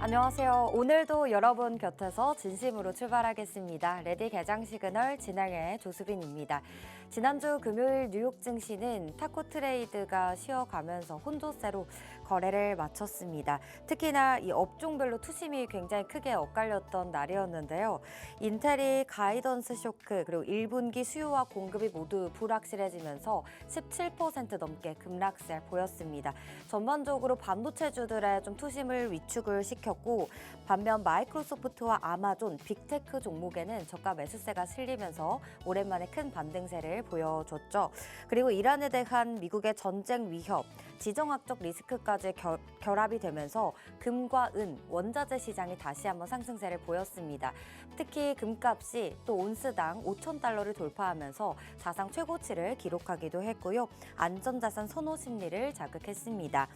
안녕하세요. 오늘도 여러분 곁에서 진심으로 출발하겠습니다. 레디 개장 시그널 진행의 조수빈입니다. 지난주 금요일 뉴욕 증시는 타코 트레이드가 쉬어가면서 혼조세로 거래를 마쳤습니다. 특히나 이 업종별로 투심이 굉장히 크게 엇갈렸던 날이었는데요. 인텔이 가이던스 쇼크 그리고 1분기 수요와 공급이 모두 불확실해지면서 17% 넘게 급락세 보였습니다. 전반적으로 반도체주들의 좀 투심을 위축을 시켰고 반면 마이크로소프트와 아마존, 빅테크 종목에는 저가 매수세가 실리면서 오랜만에 큰 반등세를 보여줬죠. 그리고 이란에 대한 미국의 전쟁 위협, 지정학적 리스크까지 결합이 되면서 금과 은, 원자재 시장이 다시 한번 상승세를 보였습니다. 특히 금값이 또 온스당 5,000달러를 돌파하면서 사상 최고치를 기록하기도 했고요. 안전자산 선호 심리를 자극했습니다.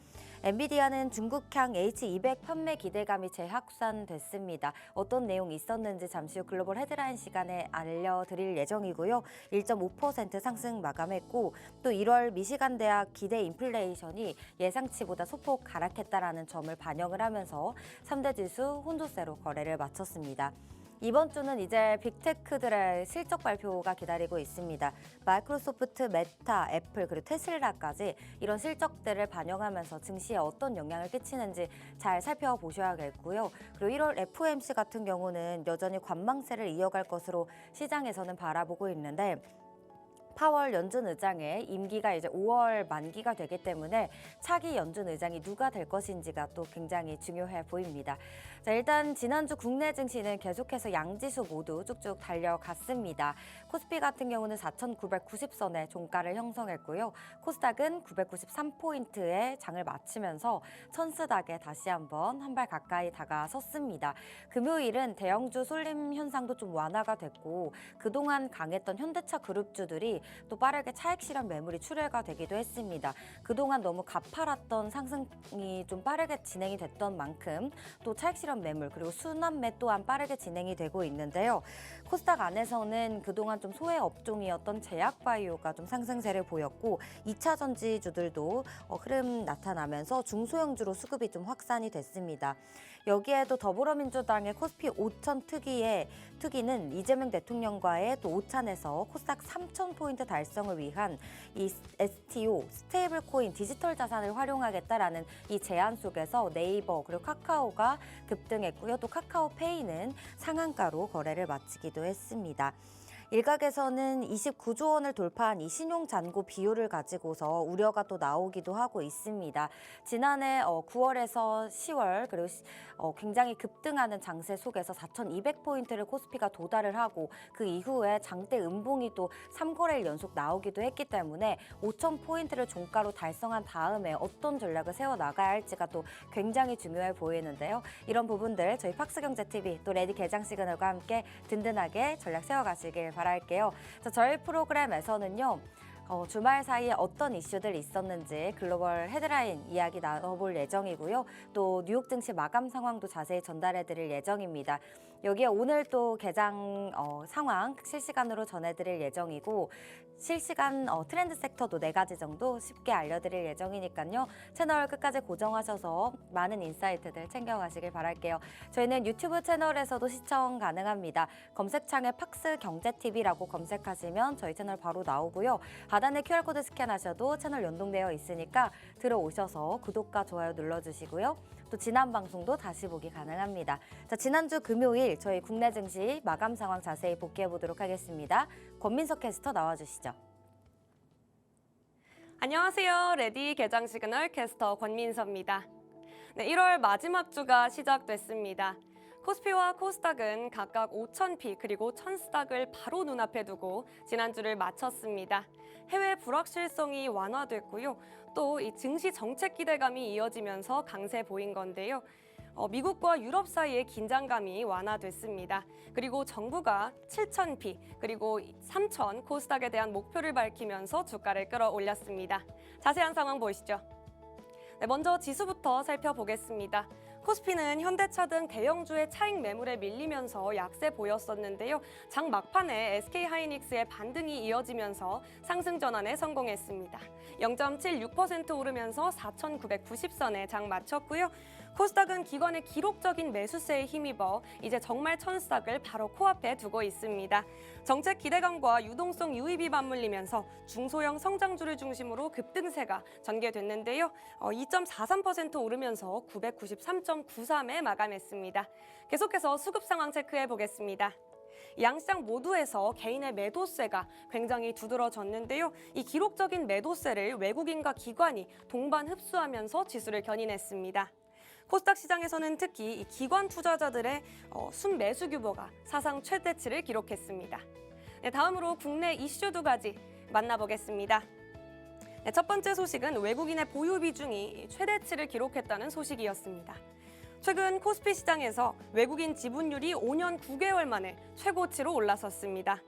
엔비디아는 중국향 H200 판매 기대감이 재확산됐습니다. 어떤 내용이 있었는지 잠시 후 글로벌 헤드라인 시간에 알려드릴 예정이고요. 1.5% 상승 마감했고 또 1월 미시간 대학 기대 인플레이션이 예상치보다 소폭 하락했다라는 점을 반영을 하면서 3대 지수 혼조세로 거래를 마쳤습니다. 이번 주는 이제 빅테크들의 실적 발표가 기다리고 있습니다. 마이크로소프트, 메타, 애플, 그리고 테슬라까지 이런 실적들을 반영하면서 증시에 어떤 영향을 끼치는지 잘 살펴보셔야겠고요. 그리고 1월 FOMC 같은 경우는 여전히 관망세를 이어갈 것으로 시장에서는 바라보고 있는데 파월 연준 의장의 임기가 이제 5월 만기가 되기 때문에 차기 연준 의장이 누가 될 것인지가 또 굉장히 중요해 보입니다. 자, 일단 지난주 국내 증시는 계속해서 양지수 모두 쭉쭉 달려갔습니다. 코스피 같은 경우는 4,990선에 종가를 형성했고요. 코스닥은 993포인트에 장을 마치면서 천스닥에 다시 한번 한 발 가까이 다가섰습니다. 금요일은 대형주 쏠림 현상도 좀 완화가 됐고 그동안 강했던 현대차 그룹주들이 또 빠르게 차익 실현 매물이 출회가 되기도 했습니다. 그동안 너무 가팔았던 상승이 좀 빠르게 진행이 됐던 만큼 또 차익 실현 매물 그리고 순환매 또한 빠르게 진행이 되고 있는데요. 코스닥 안에서는 그동안 좀 소외 업종이었던 제약바이오가 좀 상승세를 보였고 2차 전지주들도 흐름 나타나면서 중소형주로 수급이 좀 확산이 됐습니다. 여기에도 더불어민주당의 코스피 5천 특위는 이재명 대통령과의 또 오찬에서 코스닥 3,000포인트 달성을 위한 이 STO, 스테이블 코인 디지털 자산을 활용하겠다라는 이 제안 속에서 네이버 그리고 카카오가 급등했고요. 또 카카오페이는 상한가로 거래를 마치기도 했습니다. 일각에서는 29조 원을 돌파한 이 신용 잔고 비율을 가지고서 우려가 또 나오기도 하고 있습니다. 지난해 9월에서 10월 그리고 굉장히 급등하는 장세 속에서 4,200포인트를 코스피가 도달을 하고 그 이후에 장대 음봉이 또 3거래일 연속 나오기도 했기 때문에 5,000포인트를 종가로 달성한 다음에 어떤 전략을 세워나가야 할지가 또 굉장히 중요해 보이는데요. 이런 부분들 저희 팍스경제TV 또 레디 개장 시그널과 함께 든든하게 전략 세워가시길 바랄게요. 자, 저희 프로그램에서는요. 주말 사이에 어떤 이슈들 있었는지 글로벌 헤드라인 이야기 나눠볼 예정이고요. 또 뉴욕 증시 마감 상황도 자세히 전달해드릴 예정입니다. 여기에 오늘 또 개장 상황 실시간으로 전해드릴 예정이고 실시간 트렌드 섹터도 4가지 정도 쉽게 알려드릴 예정이니까요. 채널 끝까지 고정하셔서 많은 인사이트들 챙겨가시길 바랄게요. 저희는 유튜브 채널에서도 시청 가능합니다. 검색창에 팍스경제TV라고 검색하시면 저희 채널 바로 나오고요. 하단에 QR코드 스캔하셔도 채널 연동되어 있으니까 들어오셔서 구독과 좋아요 눌러주시고요. 또 지난 방송도 다시 보기 가능합니다. 자, 지난주 금요일 저희 국내 증시 마감 상황 자세히 복귀해 보도록 하겠습니다. 권민석 캐스터 나와주시죠. 안녕하세요. 레디 개장 시그널 캐스터 권민서입니다. 네, 1월 마지막 주가 시작됐습니다. 코스피와 코스닥은 각각 5,000피 그리고 천스닥을 바로 눈앞에 두고 지난주를 마쳤습니다. 해외 불확실성이 완화됐고요. 또 이 증시 정책 기대감이 이어지면서 강세 보인 건데요. 미국과 유럽 사이의 긴장감이 완화됐습니다. 그리고 정부가 7,000피 그리고 3,000 코스닥에 대한 목표를 밝히면서 주가를 끌어올렸습니다. 자세한 상황 보시죠. 네, 먼저 지수부터 살펴보겠습니다. 코스피는 현대차 등 대형주의 차익 매물에 밀리면서 약세 보였었는데요. 장 막판에 SK하이닉스의 반등이 이어지면서 상승 전환에 성공했습니다. 0.76% 오르면서 4,990선에 장 마쳤고요. 코스닥은 기관의 기록적인 매수세에 힘입어 이제 정말 천스닥을 바로 코앞에 두고 있습니다. 정책 기대감과 유동성 유입이 맞물리면서 중소형 성장주를 중심으로 급등세가 전개됐는데요. 2.43% 오르면서 993.93에 마감했습니다. 계속해서 수급 상황 체크해 보겠습니다. 양시장 모두에서 개인의 매도세가 굉장히 두드러졌는데요. 이 기록적인 매도세를 외국인과 기관이 동반 흡수하면서 지수를 견인했습니다. 코스닥 시장에서는 특히 이 기관 투자자들의 순매수 규모가 사상 최대치를 기록했습니다. 네, 다음으로 국내 이슈 두 가지 만나보겠습니다. 네, 첫 번째 소식은 외국인의 보유 비중이 최대치를 기록했다는 소식이었습니다. 최근 코스피 시장에서 외국인 지분율이 5년 9개월 만에 최고치로 올라섰습니다.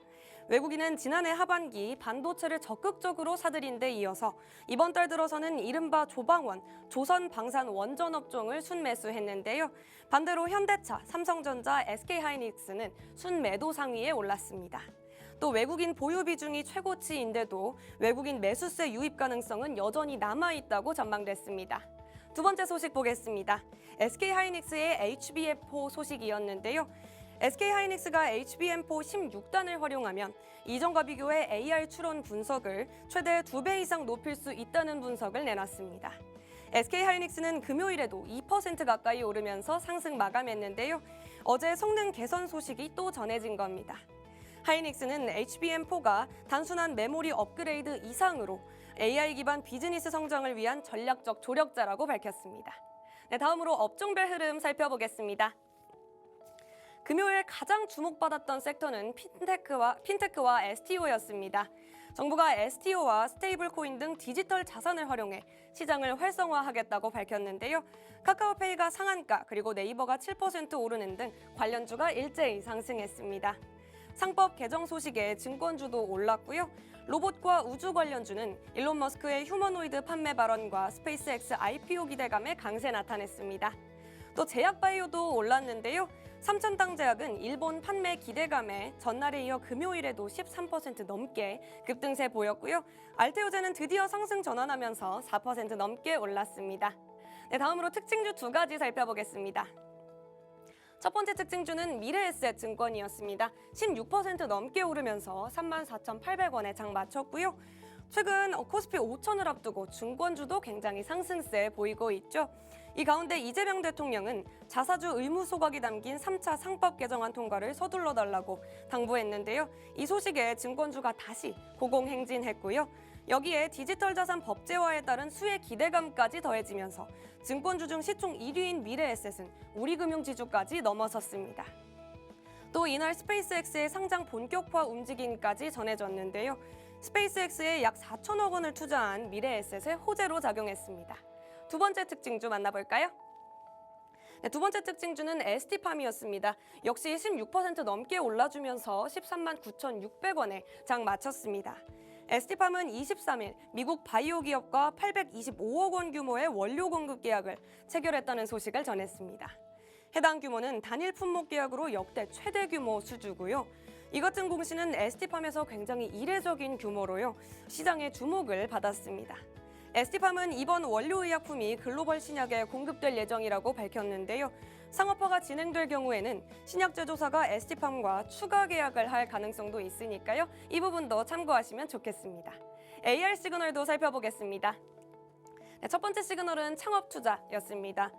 외국인은 지난해 하반기 반도체를 적극적으로 사들인 데 이어서 이번 달 들어서는 이른바 조방원, 조선방산 원전 업종을 순매수했는데요. 반대로 현대차, 삼성전자, SK하이닉스는 순매도 상위에 올랐습니다. 또 외국인 보유 비중이 최고치인데도 외국인 매수세 유입 가능성은 여전히 남아있다고 전망됐습니다. 두 번째 소식 보겠습니다. SK하이닉스의 HBM4 소식이었는데요. SK하이닉스가 HBM4 16단을 활용하면 이전과 비교해 AR 추론 분석을 최대 2배 이상 높일 수 있다는 분석을 내놨습니다. SK하이닉스는 금요일에도 2% 가까이 오르면서 상승 마감했는데요. 어제 성능 개선 소식이 또 전해진 겁니다. 하이닉스는 HBM4가 단순한 메모리 업그레이드 이상으로 AI 기반 비즈니스 성장을 위한 전략적 조력자라고 밝혔습니다. 네, 다음으로 업종별 흐름 살펴보겠습니다. 금요일 가장 주목받았던 섹터는 핀테크와 STO였습니다. 정부가 STO와 스테이블 코인 등 디지털 자산을 활용해 시장을 활성화하겠다고 밝혔는데요. 카카오페이가 상한가 그리고 네이버가 7% 오르는 등 관련주가 일제히 상승했습니다. 상법 개정 소식에 증권주도 올랐고요. 로봇과 우주 관련주는 일론 머스크의 휴머노이드 판매 발언과 스페이스X IPO 기대감에 강세 나타냈습니다. 또 제약바이오도 올랐는데요. 삼천당제약은 일본 판매 기대감에 전날에 이어 금요일에도 13% 넘게 급등세 보였고요. 알테오제는 드디어 상승 전환하면서 4% 넘게 올랐습니다. 네, 다음으로 특징주 두 가지 살펴보겠습니다. 첫 번째 특징주는 미래에셋 증권이었습니다. 16% 넘게 오르면서 34,800원에 장 마쳤고요. 최근 코스피 5천을 앞두고 증권주도 굉장히 상승세 보이고 있죠. 이 가운데 이재명 대통령은 자사주 의무 소각이 담긴 3차 상법 개정안 통과를 서둘러 달라고 당부했는데요. 이 소식에 증권주가 다시 고공행진했고요. 여기에 디지털 자산 법제화에 따른 수혜 기대감까지 더해지면서 증권주 중 시총 1위인 미래에셋은 우리금융지주까지 넘어섰습니다. 또 이날 스페이스X의 상장 본격화 움직임까지 전해졌는데요. 스페이스X에 약 4천억 원을 투자한 미래에셋의 호재로 작용했습니다. 두 번째 특징주 만나볼까요? 네, 두 번째 특징주는 ST팜이었습니다. 역시 16% 넘게 올라주면서 13만 9,600원에 장 마쳤습니다. ST팜은 23일 미국 바이오 기업과 825억 원 규모의 원료 공급 계약을 체결했다는 소식을 전했습니다. 해당 규모는 단일 품목 계약으로 역대 최대 규모 수주고요. 이 같은 공시는 ST팜에서 굉장히 이례적인 규모로요. 시장의 주목을 받았습니다. ST팜은 이번 원료의약품이 글로벌 신약에 공급될 예정이라고 밝혔는데요. 상업화가 진행될 경우에는 신약 제조사가 ST팜과 추가 계약을 할 가능성도 있으니까요. 이 부분도 참고하시면 좋겠습니다. AR 시그널도 살펴보겠습니다. 네, 첫 번째 시그널은 창업투자였습니다.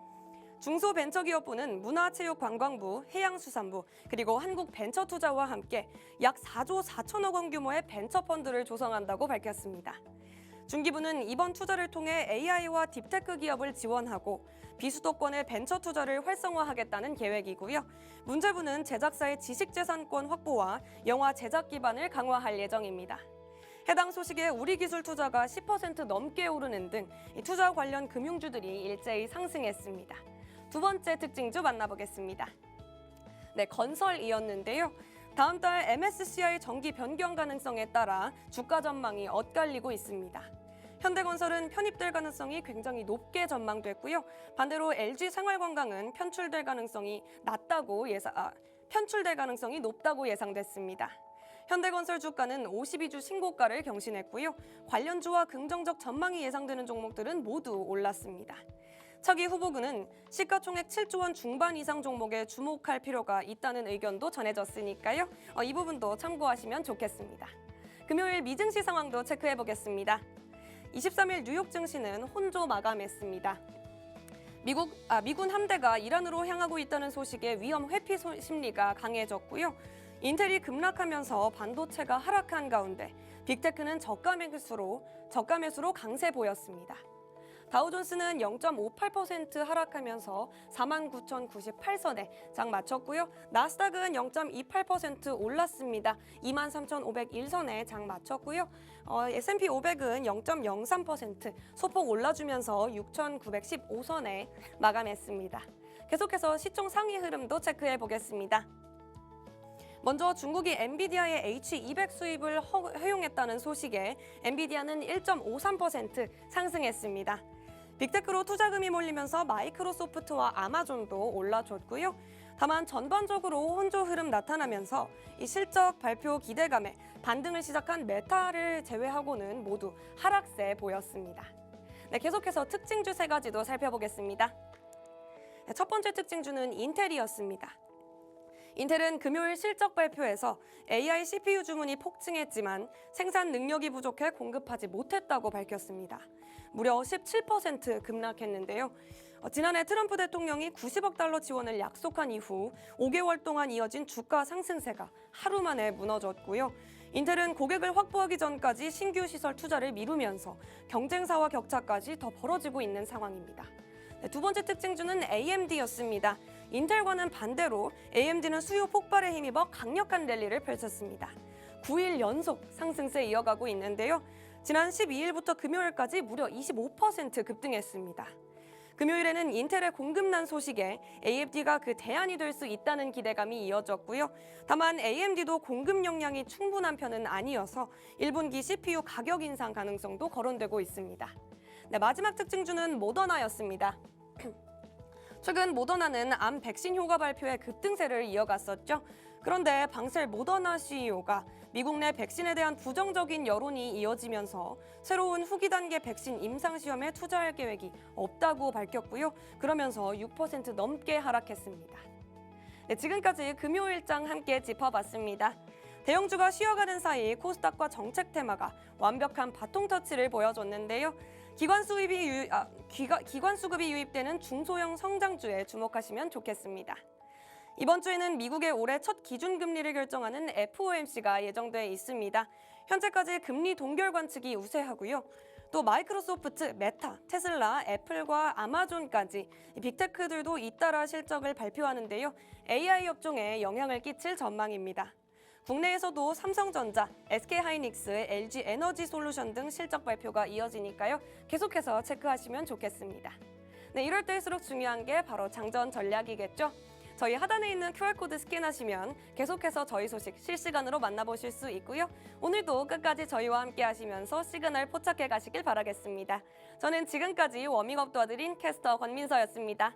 중소벤처기업부는 문화체육관광부, 해양수산부, 그리고 한국벤처투자와 함께 약 4조 4천억 원 규모의 벤처펀드를 조성한다고 밝혔습니다. 중기부는 이번 투자를 통해 AI와 딥테크 기업을 지원하고 비수도권의 벤처 투자를 활성화하겠다는 계획이고요. 문제부는 제작사의 지식재산권 확보와 영화 제작 기반을 강화할 예정입니다. 해당 소식에 우리기술투자가 10% 넘게 오르는 등 투자 관련 금융주들이 일제히 상승했습니다. 두 번째 특징주 만나보겠습니다. 네, 건설이었는데요. 다음 달 MSCI 정기 변경 가능성에 따라 주가 전망이 엇갈리고 있습니다. 현대건설은 편입될 가능성이 굉장히 높게 전망됐고요. 반대로 LG생활건강은 편출될 가능성이 높다고 예상됐습니다. 현대건설 주가는 52주 신고가를 경신했고요. 관련주와 긍정적 전망이 예상되는 종목들은 모두 올랐습니다. 차기 후보군은 시가총액 7조 원 중반 이상 종목에 주목할 필요가 있다는 의견도 전해졌으니까요. 이 부분도 참고하시면 좋겠습니다. 금요일 미증시 상황도 체크해 보겠습니다. 23일 뉴욕 증시는 혼조 마감했습니다. 미군 함대가 이란으로 향하고 있다는 소식에 위험 회피 심리가 강해졌고요. 인텔이 급락하면서 반도체가 하락한 가운데 빅테크는 저가 매수로 강세 보였습니다. 다우존스는 0.58% 하락하면서 49,098선에 장 마쳤고요. 나스닥은 0.28% 올랐습니다. 23,501선에 장 마쳤고요. S&P 500은 0.03% 소폭 올라주면서 6,915선에 마감했습니다. 계속해서 시총 상위 흐름도 체크해 보겠습니다. 먼저 중국이 엔비디아의 H200 수입을 허용했다는 소식에 엔비디아는 1.53% 상승했습니다. 빅테크로 투자금이 몰리면서 마이크로소프트와 아마존도 올라줬고요. 다만 전반적으로 혼조 흐름 나타나면서 이 실적 발표 기대감에 반등을 시작한 메타를 제외하고는 모두 하락세 보였습니다. 계속해서 특징주 3가지도 살펴보겠습니다. 첫 번째 특징주는 인텔이었습니다. 인텔은 금요일 실적 발표에서 AI CPU 주문이 폭증했지만 생산 능력이 부족해 공급하지 못했다고 밝혔습니다. 무려 17% 급락했는데요. 지난해 트럼프 대통령이 90억 달러 지원을 약속한 이후 5개월 동안 이어진 주가 상승세가 하루 만에 무너졌고요. 인텔은 고객을 확보하기 전까지 신규 시설 투자를 미루면서 경쟁사와 격차까지 더 벌어지고 있는 상황입니다. 두 번째 특징주는 AMD였습니다. 인텔과는 반대로 AMD는 수요 폭발에 힘입어 강력한 랠리를 펼쳤습니다. 9일 연속 상승세 이어가고 있는데요. 지난 12일부터 금요일까지 무려 25% 급등했습니다. 금요일에는 인텔의 공급난 소식에 AMD가 그 대안이 될 수 있다는 기대감이 이어졌고요. 다만 AMD도 공급 역량이 충분한 편은 아니어서 1분기 CPU 가격 인상 가능성도 거론되고 있습니다. 마지막 특징주는 모더나였습니다. 최근 모더나는 암 백신 효과 발표에 급등세를 이어갔었죠. 그런데 방셀 모더나 CEO가 미국 내 백신에 대한 부정적인 여론이 이어지면서 새로운 후기 단계 백신 임상 시험에 투자할 계획이 없다고 밝혔고요. 그러면서 6% 넘게 하락했습니다. 지금까지 금요일장 함께 짚어봤습니다. 대형주가 쉬어가는 사이 코스닥과 정책 테마가 완벽한 바통 터치를 보여줬는데요. 기관 수급이 유입되는 중소형 성장주에 주목하시면 좋겠습니다. 이번 주에는 미국의 올해 첫 기준금리를 결정하는 FOMC가 예정돼 있습니다. 현재까지 금리 동결 관측이 우세하고요. 또 마이크로소프트, 메타, 테슬라, 애플과 아마존까지 빅테크들도 잇따라 실적을 발표하는데요. AI 업종에 영향을 끼칠 전망입니다. 국내에서도 삼성전자, SK하이닉스, LG에너지솔루션 등 실적 발표가 이어지니까요. 계속해서 체크하시면 좋겠습니다. 이럴 때일수록 중요한 게 바로 장전 전략이겠죠. 저희 하단에 있는 QR코드 스캔하시면 계속해서 저희 소식 실시간으로 만나보실 수 있고요. 오늘도 끝까지 저희와 함께 하시면서 시그널 포착해 가시길 바라겠습니다. 저는 지금까지 워밍업 도와드린 캐스터 권민서였습니다.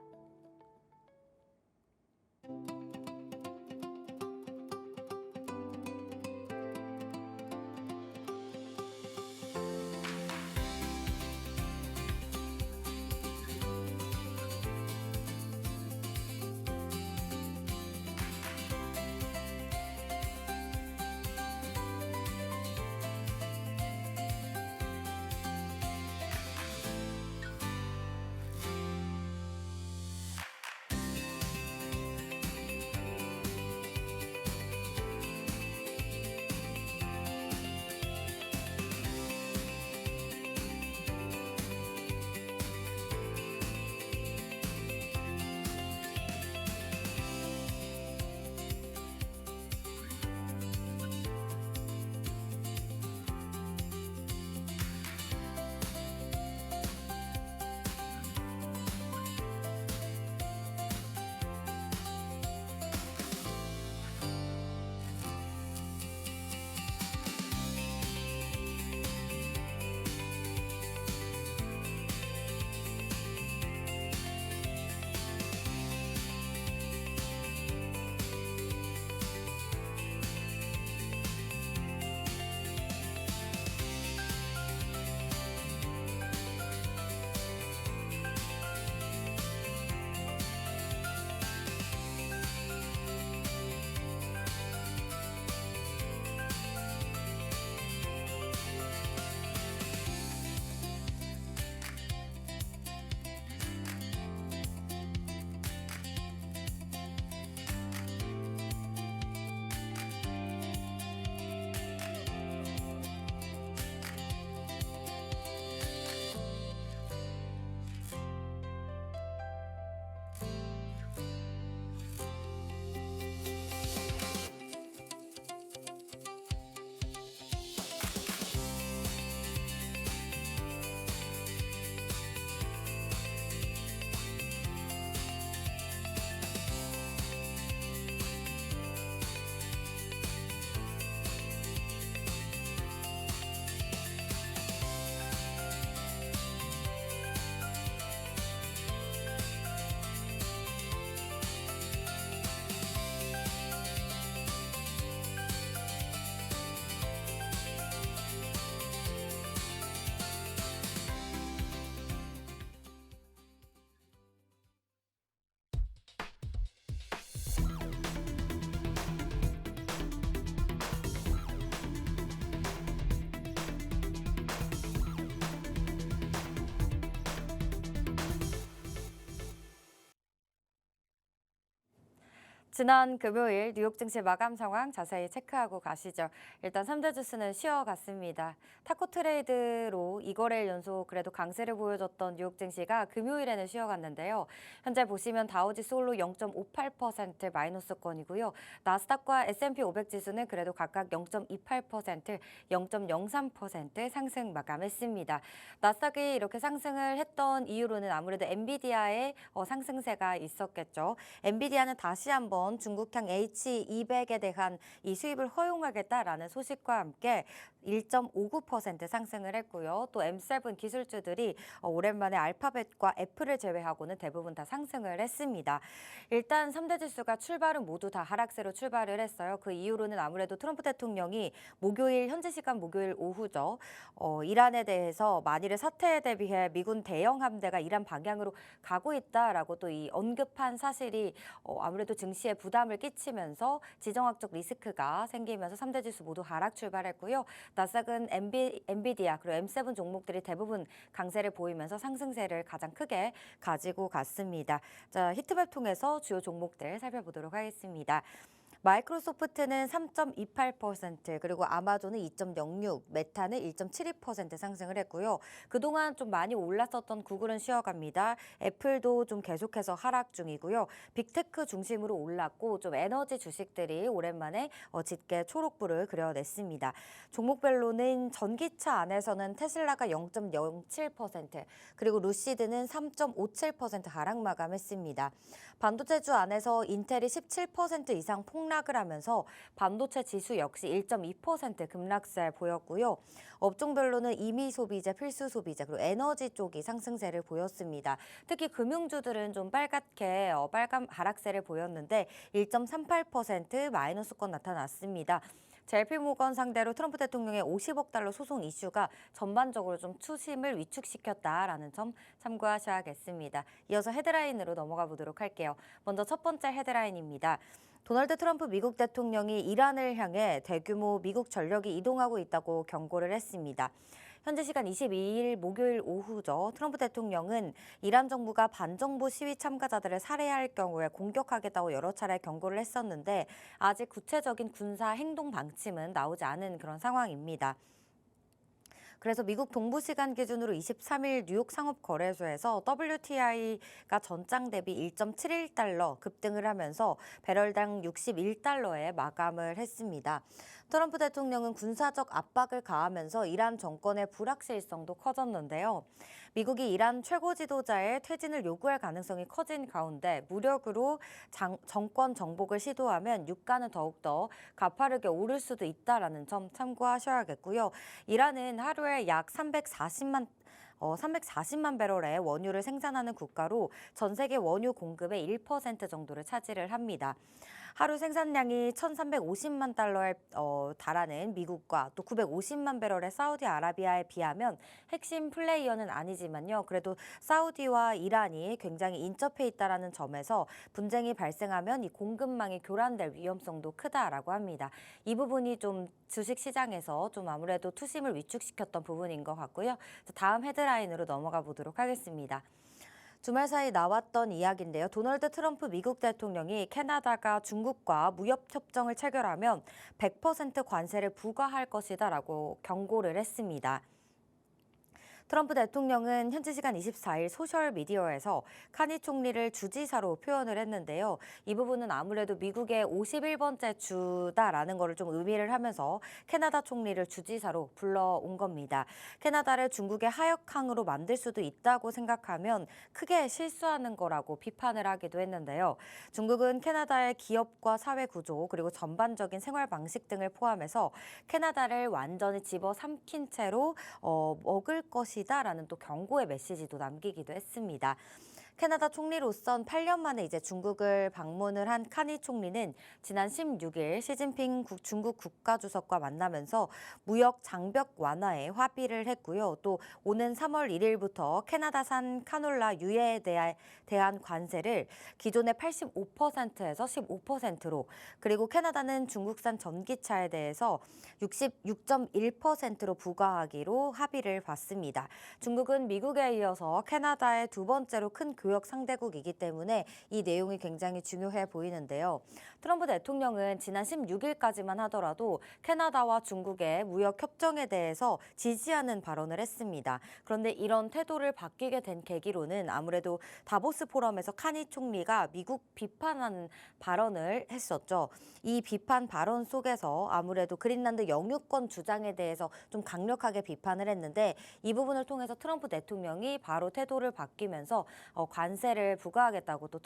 지난 금요일 뉴욕 증시 마감 상황 자세히 체크하고 가시죠. 일단 3대 지수는 쉬어갔습니다. 타코 트레이드로 2거래일 연속 그래도 강세를 보여줬던 뉴욕 증시가 금요일에는 쉬어갔는데요. 현재 보시면 다우지수 홀로 0.58% 마이너스권이고요. 나스닥과 S&P 500 지수는 그래도 각각 0.28%, 0.03% 상승 마감했습니다. 나스닥이 이렇게 상승을 했던 이유로는 아무래도 엔비디아의 상승세가 있었겠죠. 엔비디아는 다시 한번 중국향 H200에 대한 이 수입을 허용하겠다라는 소식과 함께 1.59% 상승을 했고요. 또 M7 기술주들이 오랜만에 알파벳과 애플을 제외하고는 대부분 다 상승을 했습니다. 일단 3대 지수가 출발은 모두 다 하락세로 출발을 했어요. 그 이유로는 아무래도 트럼프 대통령이 목요일 현지 시간 목요일 오후죠. 이란에 대해서 만일의 사태에 대비해 미군 대형 함대가 이란 방향으로 가고 있다라고 또 이 언급한 사실이 아무래도 증시에 부담을 끼치면서 지정학적 리스크가 생기면서 3대 지수 모두 하락 출발했고요. 나스닥은 엔비디아 그리고 M7 종목들이 대부분 강세를 보이면서 상승세를 가장 크게 가지고 갔습니다. 자, 히트맵 통해서 주요 종목들 살펴보도록 하겠습니다. 마이크로소프트는 3.28%, 그리고 아마존은 2.06%, 메타는 1.72% 상승을 했고요. 그동안 좀 많이 올랐었던 구글은 쉬어갑니다. 애플도 좀 계속해서 하락 중이고요. 빅테크 중심으로 올랐고 좀 에너지 주식들이 오랜만에 짙게 초록불을 그려냈습니다. 종목별로는 전기차 안에서는 테슬라가 0.07%, 그리고 루시드는 3.57% 하락 마감했습니다. 반도체주 안에서 인텔이 17% 이상 폭락을 하면서 반도체 지수 역시 1.2% 급락세 보였고요. 업종별로는 임의 소비재, 필수 소비재, 그리고 에너지 쪽이 상승세를 보였습니다. 특히 금융주들은 좀 빨갛게 빨간 하락세를 보였는데 1.38% 마이너스권 나타났습니다. JP모건 상대로 트럼프 대통령의 50억 달러 소송 이슈가 전반적으로 좀 추심을 위축시켰다라는 점 참고하셔야겠습니다. 이어서 헤드라인으로 넘어가 보도록 할게요. 먼저 첫 번째 헤드라인입니다. 도널드 트럼프 미국 대통령이 이란을 향해 대규모 미국 전력이 이동하고 있다고 경고를 했습니다. 현지 시간 22일 목요일 오후죠. 트럼프 대통령은 이란 정부가 반정부 시위 참가자들을 살해할 경우에 공격하겠다고 여러 차례 경고를 했었는데 아직 구체적인 군사 행동 방침은 나오지 않은 그런 상황입니다. 그래서 미국 동부 시간 기준으로 23일 뉴욕 상업거래소에서 WTI가 전장 대비 1.71달러 급등을 하면서 배럴당 61달러에 마감을 했습니다. 트럼프 대통령은 군사적 압박을 가하면서 이란 정권의 불확실성도 커졌는데요. 미국이 이란 최고 지도자의 퇴진을 요구할 가능성이 커진 가운데 무력으로 정권 정복을 시도하면 유가는 더욱더 가파르게 오를 수도 있다라는 점 참고하셔야겠고요. 이란은 하루에 약 340만 배럴의 원유를 생산하는 국가로 전 세계 원유 공급의 1% 정도를 차지를 합니다. 하루 생산량이 1,350만 달러에 달하는 미국과 또 950만 배럴의 사우디아라비아에 비하면 핵심 플레이어는 아니지만요. 그래도 사우디와 이란이 굉장히 인접해 있다는 점에서 분쟁이 발생하면 이 공급망이 교란될 위험성도 크다라고 합니다. 이 부분이 좀 주식시장에서 좀 아무래도 투심을 위축시켰던 부분인 것 같고요. 다음 헤드라인으로 넘어가 보도록 하겠습니다. 주말 사이 나왔던 이야기인데요. 도널드 트럼프 미국 대통령이 캐나다가 중국과 무역협정을 체결하면 100% 관세를 부과할 것이다라고 경고를 했습니다. 트럼프 대통령은 현지 시간 24일 소셜미디어에서 카니 총리를 주지사로 표현을 했는데요. 이 부분은 아무래도 미국의 51번째 주다라는 것을 좀 의미를 하면서 캐나다 총리를 주지사로 불러온 겁니다. 캐나다를 중국의 하역항으로 만들 수도 있다고 생각하면 크게 실수하는 거라고 비판을 하기도 했는데요. 중국은 캐나다의 기업과 사회 구조 그리고 전반적인 생활 방식 등을 포함해서 캐나다를 완전히 집어삼킨 채로 먹을 것이다라는 또 경고의 메시지도 남기기도 했습니다. 캐나다 총리로선 8년 만에 이제 중국을 방문을 한 카니 총리는 지난 16일 시진핑 중국 국가주석과 만나면서 무역 장벽 완화에 합의를 했고요. 또 오는 3월 1일부터 캐나다산 카놀라 유해에 대한 관세를 기존의 85%에서 15%로, 그리고 캐나다는 중국산 전기차에 대해서 66.1%로 부과하기로 합의를 봤습니다. 중국은 미국에 이어서 캐나다의 두 번째로 큰 교역 상대국이기 때문에 이 내용이 굉장히 중요해 보이는데요. 트럼프 대통령은 지난 16일까지만 하더라도 캐나다와 중국의 무역 협정에 대해서 지지하는 발언을 했습니다. 그런데 이런 태도를 바뀌게 된 계기로는 아무래도 다보스 포럼에서 카니 총리가 미국 비판하는 발언을 했었죠. 이 비판 발언 속에서 아무래도 그린란드 영유권 주장에 대해서 좀 강력하게 비판을 했는데 이 부분을 통해서 트럼프 대통령이 바로 태도를 바뀌면서 관세를 부과하겠다고 또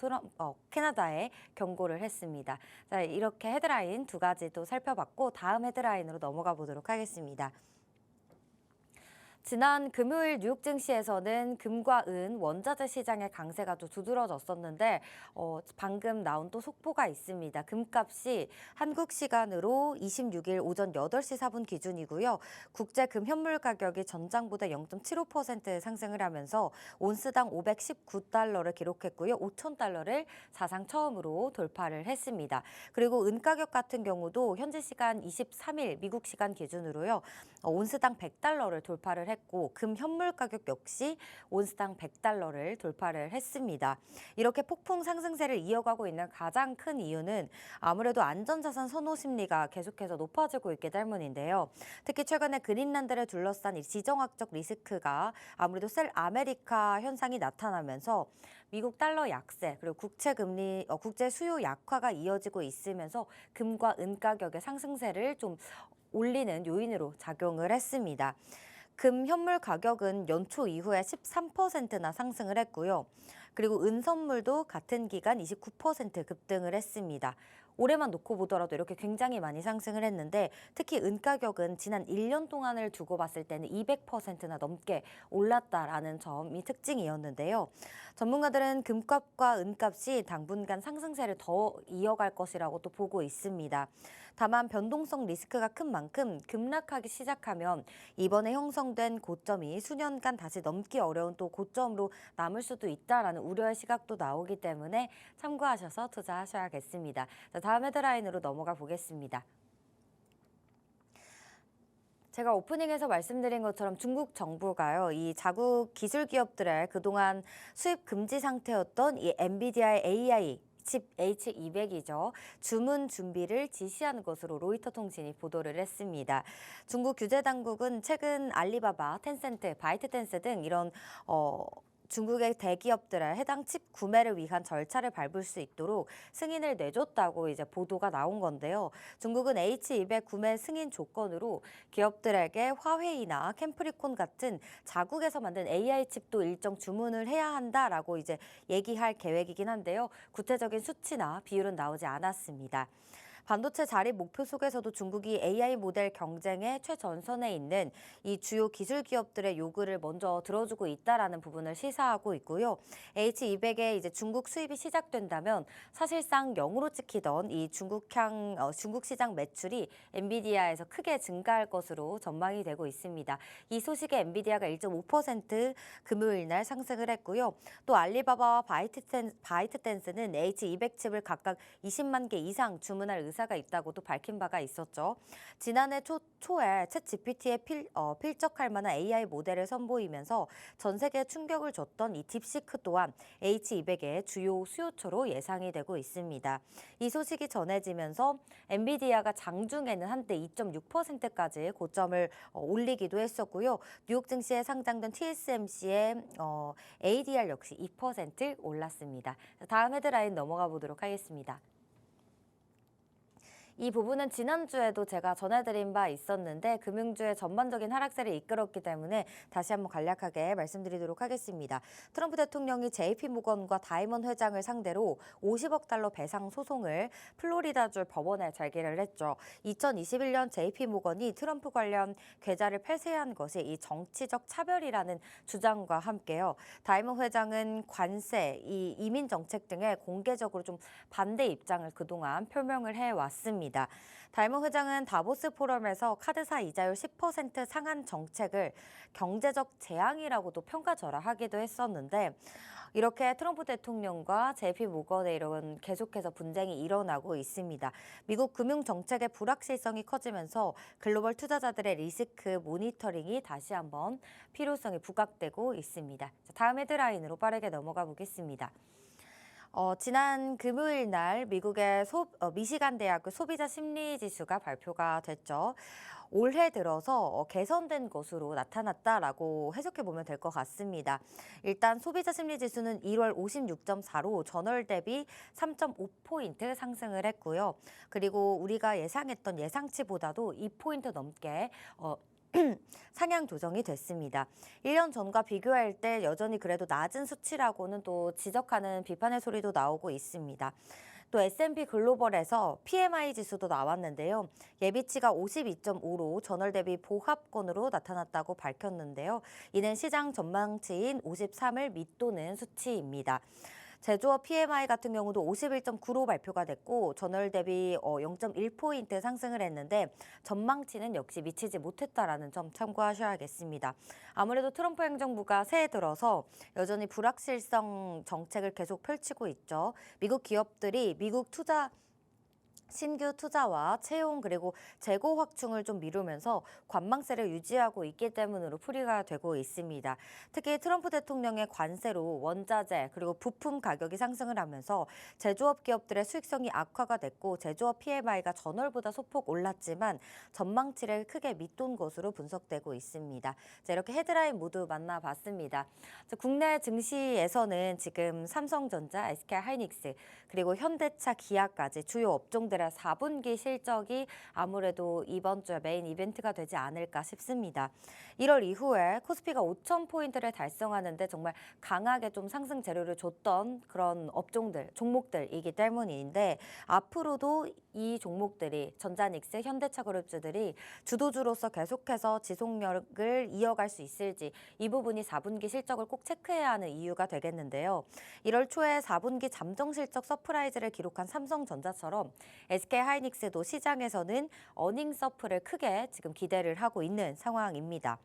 캐나다에 경고를 했습니다. 자, 이렇게 헤드라인 두 가지도 살펴봤고 다음 헤드라인으로 넘어가 보도록 하겠습니다. 지난 금요일 뉴욕 증시에서는 금과 은, 원자재 시장의 강세가 좀 두드러졌었는데 방금 나온 또 속보가 있습니다. 금값이 한국 시간으로 26일 오전 8시 4분 기준이고요. 국제 금 현물 가격이 전장보다 0.75% 상승을 하면서 온스당 519달러를 기록했고요. 5,000달러를 사상 처음으로 돌파를 했습니다. 그리고 은 가격 같은 경우도 현지 시간 23일 미국 시간 기준으로요. 온스당 100달러를 돌파를 했고 금 현물 가격 역시 온스당 100달러를 돌파를 했습니다. 이렇게 폭풍 상승세를 이어가고 있는 가장 큰 이유는 아무래도 안전자산 선호 심리가 계속해서 높아지고 있기 때문인데요. 특히 최근에 그린란드를 둘러싼 이 지정학적 리스크가 아무래도 셀 아메리카 현상이 나타나면서 미국 달러 약세 그리고 국제 수요 약화가 이어지고 있으면서 금과 은 가격의 상승세를 좀 올리는 요인으로 작용을 했습니다. 금 현물 가격은 연초 이후에 13%나 상승을 했고요. 그리고 은 선물도 같은 기간 29% 급등을 했습니다. 올해만 놓고 보더라도 이렇게 굉장히 많이 상승을 했는데 특히 은 가격은 지난 1년 동안을 두고 봤을 때는 200%나 넘게 올랐다라는 점이 특징이었는데요. 전문가들은 금값과 은값이 당분간 상승세를 더 이어갈 것이라고 또 보고 있습니다. 다만 변동성 리스크가 큰 만큼 급락하기 시작하면 이번에 형성된 고점이 수년간 다시 넘기 어려운 또 고점으로 남을 수도 있다라는 우려의 시각도 나오기 때문에 참고하셔서 투자하셔야겠습니다. 자, 다음 헤드라인으로 넘어가 보겠습니다. 제가 오프닝에서 말씀드린 것처럼 중국 정부가요, 이 자국 기술 기업들의 그동안 수입 금지 상태였던 이 엔비디아의 AI 칩 H200이죠. 주문 준비를 지시하는 것으로 로이터 통신이 보도를 했습니다. 중국 규제 당국은 최근 알리바바, 텐센트, 바이트댄스 등 이런 중국의 대기업들의 해당 칩 구매를 위한 절차를 밟을 수 있도록 승인을 내줬다고 이제 보도가 나온 건데요. 중국은 H200 구매 승인 조건으로 기업들에게 화웨이나 캠프리콘 같은 자국에서 만든 AI 칩도 일정 주문을 해야 한다라고 이제 얘기할 계획이긴 한데요. 구체적인 수치나 비율은 나오지 않았습니다. 반도체 자립 목표 속에서도 중국이 AI 모델 경쟁의 최전선에 있는 이 주요 기술 기업들의 요구를 먼저 들어주고 있다라는 부분을 시사하고 있고요. H200의 이제 중국 수입이 시작된다면 사실상 0으로 찍히던 이 중국 시장 매출이 엔비디아에서 크게 증가할 것으로 전망이 되고 있습니다. 이 소식에 엔비디아가 1.5% 금요일 날 상승을 했고요. 또 알리바바와 바이트댄스는 H200 칩을 각각 20만 개 이상 주문할 의사가 있다고도 밝힌 바가 있었죠. 지난해 초에 챗 GPT에 필적할 만한 AI 모델을 선보이면서 전 세계에 충격을 줬던 이 딥시크 또한 H200의 주요 수요처로 예상이 되고 있습니다. 이 소식이 전해지면서 엔비디아가 장중에는 한때 2.6%까지 고점을 올리기도 했었고요. 뉴욕 증시에 상장된 TSMC의 ADR 역시 2% 올랐습니다. 다음 헤드라인 넘어가 보도록 하겠습니다. 이 부분은 지난주에도 제가 전해드린 바 있었는데 금융주의 전반적인 하락세를 이끌었기 때문에 다시 한번 간략하게 말씀드리도록 하겠습니다. 트럼프 대통령이 JP모건과 다이먼 회장을 상대로 50억 달러 배상 소송을 플로리다주 법원에 제기를 했죠. 2021년 JP모건이 트럼프 관련 계좌를 폐쇄한 것이 이 정치적 차별이라는 주장과 함께요. 다이먼 회장은 관세, 이 이민 정책 등에 공개적으로 좀 반대 입장을 그동안 표명을 해왔습니다. 했습니다. 달모 회장은 다보스 포럼에서 카드사 이자율 10% 상한 정책을 경제적 재앙이라고도 평가절하하기도 했었는데 이렇게 트럼프 대통령과 JP 모건의 이런 계속해서 분쟁이 일어나고 있습니다. 미국 금융 정책의 불확실성이 커지면서 글로벌 투자자들의 리스크 모니터링이 다시 한번 필요성이 부각되고 있습니다. 다음 헤드라인으로 빠르게 넘어가 보겠습니다. 지난 금요일 날 미국의 미시간 대학교 소비자 심리 지수가 발표가 됐죠. 올해 들어서 개선된 것으로 나타났다라고 해석해 보면 될 것 같습니다. 일단 소비자 심리 지수는 1월 56.4로 전월 대비 3.5포인트 상승을 했고요. 그리고 우리가 예상했던 예상치보다도 2포인트 넘게 상향 조정이 됐습니다. 1년 전과 비교할 때 여전히 그래도 낮은 수치라고는 또 지적하는 비판의 소리도 나오고 있습니다. 또 S&P 글로벌에서 PMI 지수도 나왔는데요. 예비치가 52.5로 전월 대비 보합권으로 나타났다고 밝혔는데요. 이는 시장 전망치인 53을 밑도는 수치입니다. 제조업 PMI 같은 경우도 51.9로 발표가 됐고 전월 대비 0.1포인트 상승을 했는데 전망치는 역시 미치지 못했다라는 점 참고하셔야겠습니다. 아무래도 트럼프 행정부가 새해 들어서 여전히 불확실성 정책을 계속 펼치고 있죠. 미국 기업들이 신규 투자와 채용 그리고 재고 확충을 좀 미루면서 관망세를 유지하고 있기 때문으로 풀이가 되고 있습니다. 특히 트럼프 대통령의 관세로 원자재 그리고 부품 가격이 상승을 하면서 제조업 기업들의 수익성이 악화가 됐고 제조업 PMI가 전월보다 소폭 올랐지만 전망치를 크게 밑돈 것으로 분석되고 있습니다. 자, 이렇게 헤드라인 모두 만나봤습니다. 자, 국내 증시에서는 지금 삼성전자, SK하이닉스 그리고 현대차, 기아까지 주요 업종들의 4분기 실적이 아무래도 이번 주에 메인 이벤트가 되지 않을까 싶습니다. 1월 이후에 코스피가 5,000포인트를 달성하는데 정말 강하게 좀 상승 재료를 줬던 그런 종목들이기 때문인데 앞으로도 이 종목들이 전자닉스, 현대차 그룹주들이 주도주로서 계속해서 지속력을 이어갈 수 있을지 이 부분이 4분기 실적을 꼭 체크해야 하는 이유가 되겠는데요. 1월 초에 4분기 잠정 실적 서프라이즈를 기록한 삼성전자처럼 SK하이닉스도 시장에서는 어닝 서프를 크게 지금 기대를 하고 있는 상황입니다.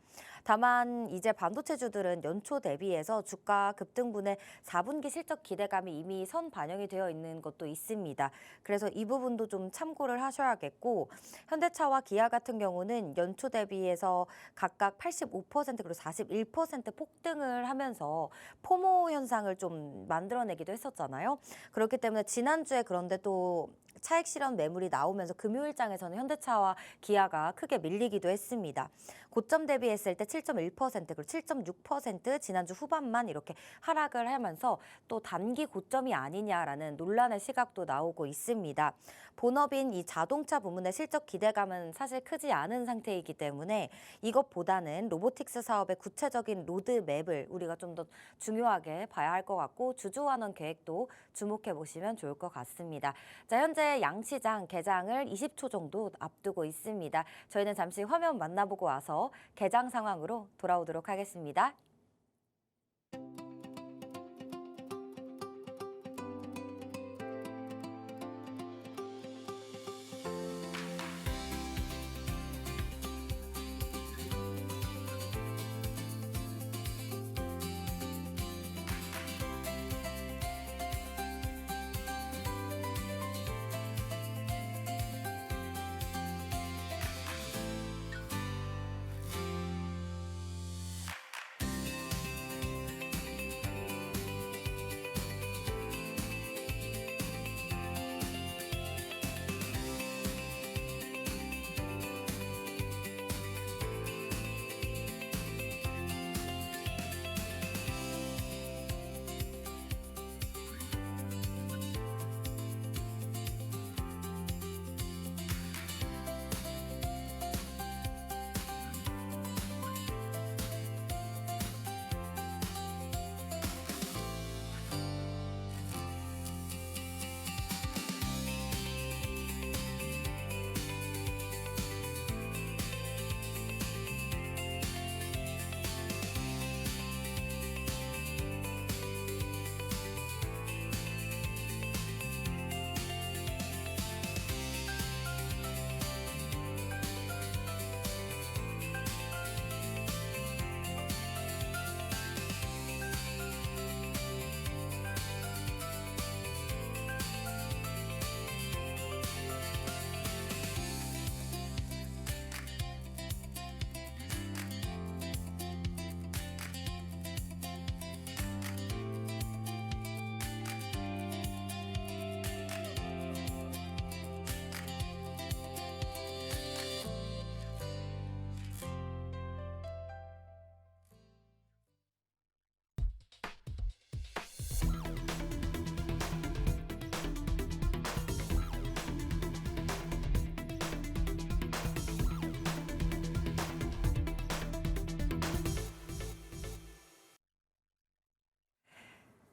다만 이제 반도체주들은 연초 대비해서 주가 급등분의 4분기 실적 기대감이 이미 선 반영이 되어 있는 것도 있습니다. 그래서 이 부분도 좀 참고를 하셔야겠고 현대차와 기아 같은 경우는 연초 대비해서 각각 85% 그리고 41% 폭등을 하면서 포모 현상을 좀 만들어내기도 했었잖아요. 그렇기 때문에 지난주에 그런데 또 차익 실현 매물이 나오면서 금요일장에서는 현대차와 기아가 크게 밀리기도 했습니다. 고점 대비했을 때 7.1% 그리고 7.6% 지난주 후반만 이렇게 하락을 하면서 또 단기 고점이 아니냐라는 논란의 시각도 나오고 있습니다. 본업인 이 자동차 부문의 실적 기대감은 사실 크지 않은 상태이기 때문에 이것보다는 로보틱스 사업의 구체적인 로드맵을 우리가 좀 더 중요하게 봐야 할 것 같고 주주환원 계획도 주목해 보시면 좋을 것 같습니다. 자, 현재 양시장 개장을 20초 정도 앞두고 있습니다. 저희는 잠시 화면 만나보고 와서 개장 상황으로 돌아오도록 하겠습니다.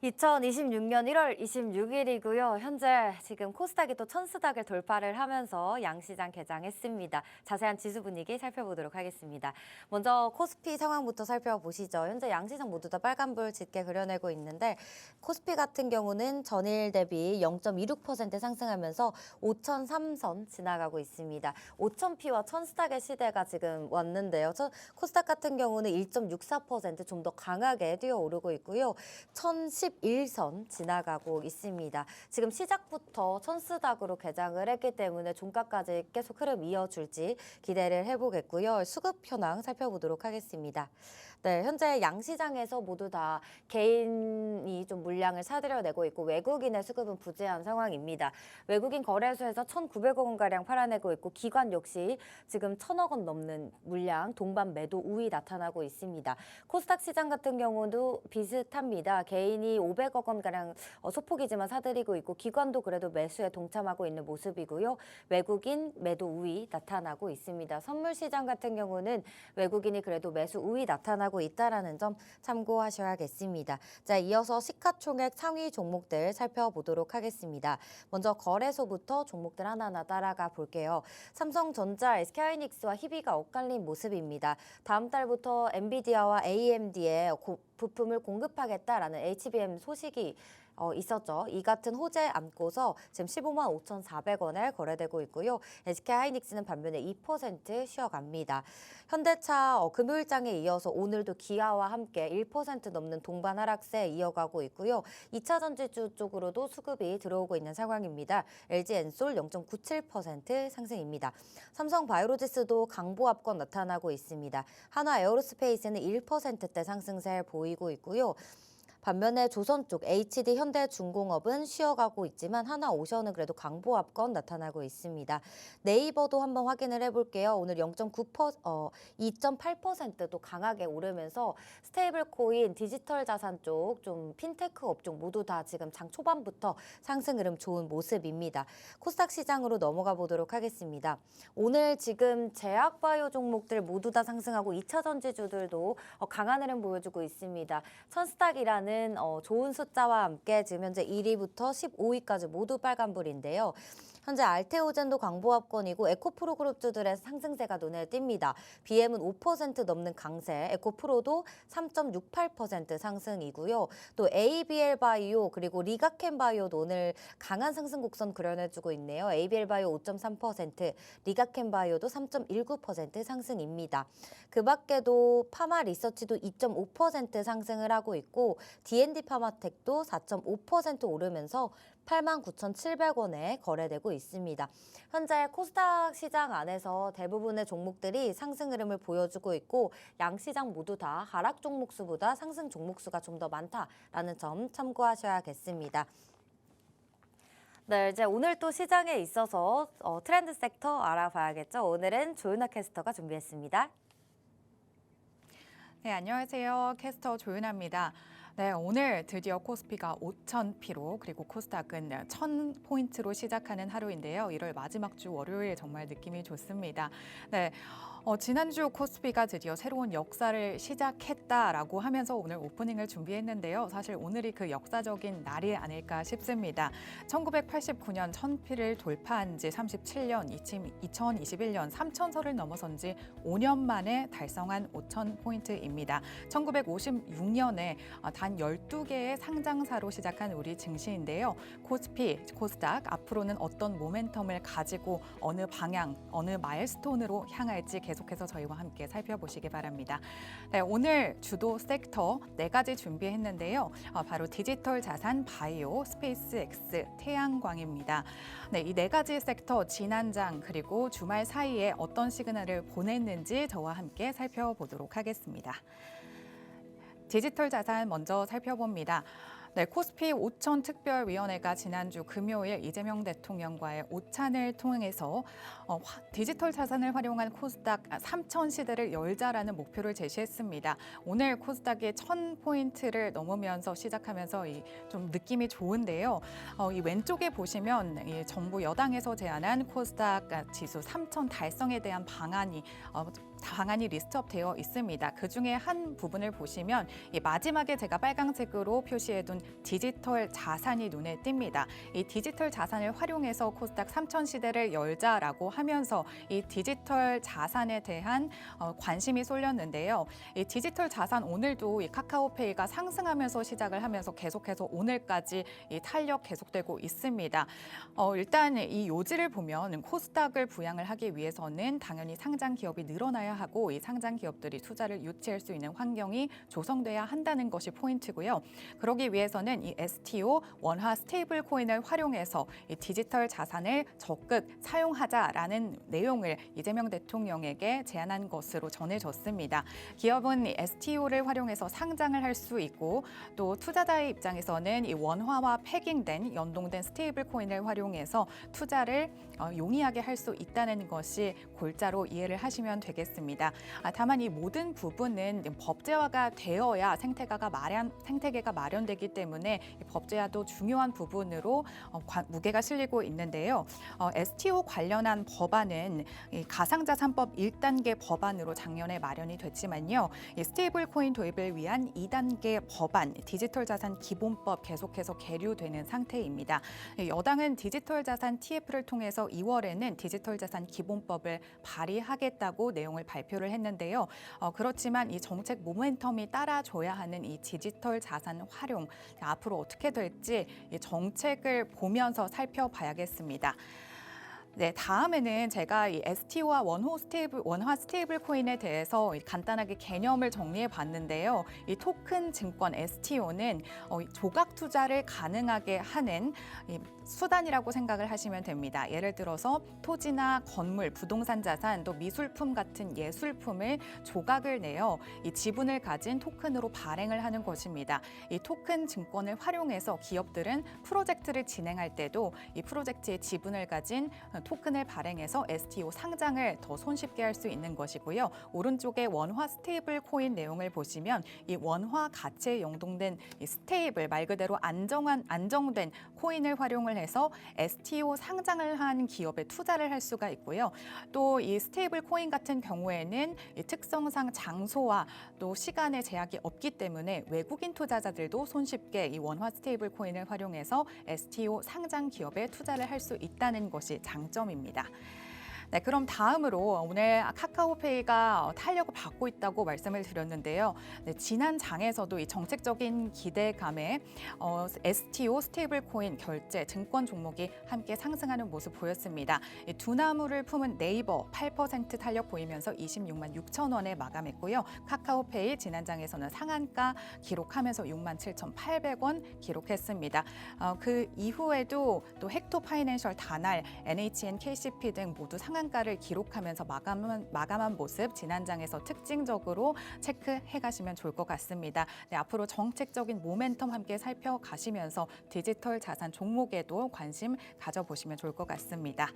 2026년 1월 26일이고요. 현재 지금 코스닥이 또 천스닥을 돌파를 하면서 양시장 개장했습니다. 자세한 지수 분위기 살펴보도록 하겠습니다. 먼저 코스피 상황부터 살펴보시죠. 현재 양시장 모두 다 빨간불 짙게 그려내고 있는데 코스피 같은 경우는 전일 대비 0.26% 상승하면서 5,003선 지나가고 있습니다. 5,000피와 천스닥의 시대가 지금 왔는데요. 코스닥 같은 경우는 1.64% 좀 더 강하게 뛰어오르고 있고요. 1,011선 지나가고 있습니다. 지금 시작부터 천스닥으로 개장을 했기 때문에 종가까지 계속 흐름 이어줄지 기대를 해보겠고요. 수급 현황 살펴보도록 하겠습니다. 네, 현재 양시장에서 모두 다 개인이 좀 물량을 사들여내고 있고 외국인의 수급은 부재한 상황입니다. 외국인 거래소에서 1,900억 원가량 팔아내고 있고 기관 역시 지금 1,000억 원 넘는 물량 동반 매도 우위 나타나고 있습니다. 코스닥 시장 같은 경우도 비슷합니다. 개인이 500억 원가량 소폭이지만 사들이고 있고 기관도 그래도 매수에 동참하고 있는 모습이고요. 외국인 매도 우위 나타나고 있습니다. 선물 시장 같은 경우는 외국인이 그래도 매수 우위 나타나고 있다라는 점 참고하셔야겠습니다. 자, 이어서 시가총액 상위 종목들 살펴보도록 하겠습니다. 먼저 거래소부터 종목들 하나하나 따라가 볼게요. 삼성전자, SK하이닉스와 희비가 엇갈린 모습입니다. 다음 달부터 엔비디아와 AMD에 부품을 공급하겠다라는 HBM 소식이 있었죠. 이 같은 호재 안고서 지금 15만 5,400원에 거래되고 있고요. SK하이닉스는 반면에 2% 쉬어갑니다. 현대차 금요일장에 이어서 오늘도 기아와 함께 1% 넘는 동반 하락세 이어가고 있고요. 2차 전지주 쪽으로도 수급이 들어오고 있는 상황입니다. LG엔솔 0.97% 상승입니다. 삼성바이오로지스도 강보합권 나타나고 있습니다. 한화에어로스페이스는 1%대 상승세 보이고 있고요. 반면에 조선 쪽 HD 현대중공업은 쉬어가고 있지만 하나오션은 그래도 강보합권 나타나고 있습니다. 네이버도 한번 확인을 해볼게요. 오늘 2.8%도 강하게 오르면서 스테이블 코인, 디지털 자산 쪽, 좀 핀테크 업종 모두 다 지금 장 초반부터 상승 흐름 좋은 모습입니다. 코스닥 시장으로 넘어가 보도록 하겠습니다. 오늘 지금 제약바이오 종목들 모두 다 상승하고 2차 전지주들도 강한 흐름 보여주고 있습니다. 천스닥이라는 좋은 숫자와 함께 지금 현재 1위부터 15위까지 모두 빨간불인데요. 현재 알테오젠도 강보합권이고 에코프로 그룹주들의 상승세가 눈에 띕니다. BM은 5% 넘는 강세, 에코프로도 3.68% 상승이고요. 또 ABL바이오 그리고 리가켄바이오도 오늘 강한 상승 곡선 그려내주고 있네요. ABL바이오 5.3%, 리가켄바이오도 3.19% 상승입니다. 그 밖에도 파마리서치도 2.5% 상승을 하고 있고 D&D 파마텍도 4.5% 오르면서 89,700원에 거래되고 있습니다. 현재 코스닥 시장 안에서 대부분의 종목들이 상승 흐름을 보여주고 있고 양시장 모두 다 하락 종목 수보다 상승 종목 수가 좀 더 많다라는 점 참고하셔야겠습니다. 네, 이제 오늘 또 시장에 있어서 트렌드 섹터 알아봐야겠죠. 오늘은 조윤아 캐스터가 준비했습니다. 네, 안녕하세요. 캐스터 조윤아입니다. 네, 오늘 드디어 코스피가 5,000피로 그리고 코스닥은 1,000포인트로 시작하는 하루인데요. 1월 마지막 주 월요일 정말 느낌이 좋습니다. 네. 지난주 코스피가 드디어 새로운 역사를 시작했다라고 하면서 오늘 오프닝을 준비했는데요. 사실 오늘이 그 역사적인 날이 아닐까 싶습니다. 1989년 1,000피를 돌파한 지 37년, 2021년 3,000선을 넘어선 지 5년 만에 달성한 5,000포인트입니다. 1956년에 단 12개의 상장사로 시작한 우리 증시인데요. 코스피, 코스닥 앞으로는 어떤 모멘텀을 가지고 어느 방향, 어느 마일스톤으로 향할지 계속해서 저희와 함께 살펴보시기 바랍니다. 네, 오늘 주도 섹터 4가지 준비했는데요. 바로 디지털 자산, 바이오, 스페이스X, 태양광입니다. 네, 이 4가지 섹터 지난장 그리고 주말 사이에 어떤 시그널을 보냈는지 저와 함께 살펴보도록 하겠습니다. 디지털 자산 먼저 살펴봅니다. 네, 코스피 5천 특별위원회가 지난주 금요일 이재명 대통령과의 오찬을 통해서 디지털 자산을 활용한 코스닥 3천 시대를 열자라는 목표를 제시했습니다. 오늘 코스닥이 1,000포인트를 넘으면서 시작하면서 좀 느낌이 좋은데요. 이 왼쪽에 보시면 이 정부 여당에서 제안한 코스닥 지수 3천 달성에 대한 방안이 방안이 리스트업되어 있습니다. 그 중에 한 부분을 보시면 이 마지막에 제가 빨강색으로 표시해둔 디지털 자산이 눈에 띕니다. 이 디지털 자산을 활용해서 코스닥 3천 시대를 열자라고 하면서 이 디지털 자산에 대한 관심이 쏠렸는데요. 이 디지털 자산 오늘도 이 카카오페이가 상승하면서 시작을 하면서 계속해서 오늘까지 이 탄력 계속되고 있습니다. 일단 이 요지를 보면 코스닥을 부양을 하기 위해서는 당연히 상장 기업이 늘어나야 하고 이 상장 기업들이 투자를 유치할 수 있는 환경이 조성돼야 한다는 것이 포인트고요. 그러기 위해서는 이 STO 원화 스테이블 코인을 활용해서 이 디지털 자산을 적극 사용하자라는 내용을 이재명 대통령에게 제안한 것으로 전해졌습니다. 기업은 이 STO를 활용해서 상장을 할 수 있고 또 투자자의 입장에서는 이 원화와 패깅된 연동된 스테이블 코인을 활용해서 투자를 용이하게 할 수 있다는 것이 골자로 이해를 하시면 되겠습니다. 다만 이 모든 부분은 법제화가 되어야 생태계가 마련되기 때문에 법제화도 중요한 부분으로 무게가 실리고 있는데요. STO 관련한 법안은 가상자산법 1단계 법안으로 작년에 마련이 됐지만요. 스테이블 코인 도입을 위한 2단계 법안, 디지털 자산 기본법 계속해서 계류되는 상태입니다. 여당은 디지털 자산 TF를 통해서 2월에는 디지털 자산 기본법을 발의하겠다고 내용을 발표를 했는데요. 그렇지만 이 정책 모멘텀이 따라줘야 하는 이 디지털 자산 활용 앞으로 어떻게 될지 이 정책을 보면서 살펴봐야겠습니다. 네, 다음에는 제가 이 STO와 원화 스테이블 코인에 대해서 간단하게 개념을 정리해 봤는데요. 이 토큰 증권 STO는 조각 투자를 가능하게 하는 수단이라고 생각을 하시면 됩니다. 예를 들어서 토지나 건물, 부동산 자산, 또 미술품 같은 예술품을 조각을 내어 이 지분을 가진 토큰으로 발행을 하는 것입니다. 이 토큰 증권을 활용해서 기업들은 프로젝트를 진행할 때도 이 프로젝트의 지분을 가진 토큰을 발행해서 STO 상장을 더 손쉽게 할 수 있는 것이고요. 오른쪽에 원화 스테이블 코인 내용을 보시면 이 원화 가치에 연동된 이 스테이블 말 그대로 안정된 코인을 활용을 해서 STO 상장을 한 기업에 투자를 할 수가 있고요. 또 이 스테이블 코인 같은 경우에는 이 특성상 장소와 또 시간의 제약이 없기 때문에 외국인 투자자들도 손쉽게 이 원화 스테이블 코인을 활용해서 STO 상장 기업에 투자를 할 수 있다는 것이 장점입니다. 네, 그럼 다음으로 오늘 카카오페이가 탄력을 받고 있다고 말씀을 드렸는데요. 네, 지난 장에서도 이 정책적인 기대감에 STO 스테이블 코인 결제 증권 종목이 함께 상승하는 모습 보였습니다. 이 두 나무를 품은 네이버 8% 탄력 보이면서 26만 6천 원에 마감했고요. 카카오페이 지난 장에서는 상한가 기록하면서 6만 7,800원 기록했습니다. 그 이후에도 또 헥토 파이낸셜 다날, NHN KCP 등 모두 상한가를 기록하면서 마감한 모습 지난 장에서 특징적으로 체크해 가시면 좋을 것 같습니다. 네, 앞으로 정책적인 모멘텀 함께 살펴가시면서 디지털 자산 종목에도 관심 가져보시면 좋을 것 같습니다.